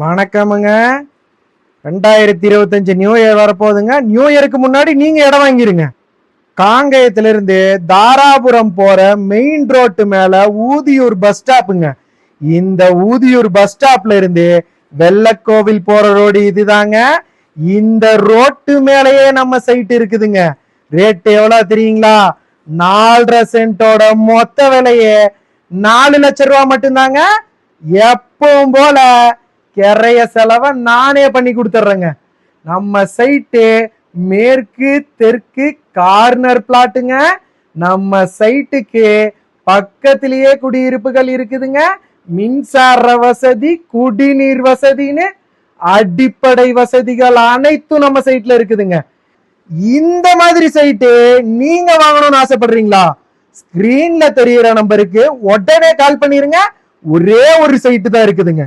வணக்கமுங்க. 2025 new year வரப்போகுதுங்க. New இயருக்கு முன்னாடி நீங்க இடம் வாங்கிருங்க. காங்கயத்திலிருந்து தாராபுரம் போற மெயின் ரோட்டு மேல ஊதியூர் பஸ் ஸ்டாப்புங்க. இந்த ஊதியூர் பஸ் ஸ்டாப்ல இருந்து வெள்ளக்கோவில் போற ரோடு இதுதாங்க. இந்த ரோட்டு மேலேயே நம்ம சைட் இருக்குதுங்க. ரேட் எவ்வளவு தெரியுங்களா? 4.5 சென்டோட மொத்த விலையே 4 லட்சம் ரூபாய் மட்டும்தாங்க. எப்பவும் போல கிரைய செலவை நானே பண்ணி கொடுத்துட்றேங்க. நம்ம சைட்டு மேற்கு தெற்கு கார்னர் பிளாட்டுங்க. நம்ம சைட்டுக்கு பக்கத்திலேயே குடியிருப்புகள் இருக்குதுங்க. மின்சார வசதி, குடிநீர் வசதின்னு அடிப்படை வசதிகள் அனைத்தும் நம்ம சைட்ல இருக்குதுங்க. இந்த மாதிரி சைட்டு நீங்க வாங்கணும்னு ஆசைப்படுறீங்களா? ஸ்கிரீன்ல தெரியுற நம்பருக்கு உடனே கால் பண்ணிருங்க. ஒரே ஒரு சைட்டு தான் இருக்குதுங்க.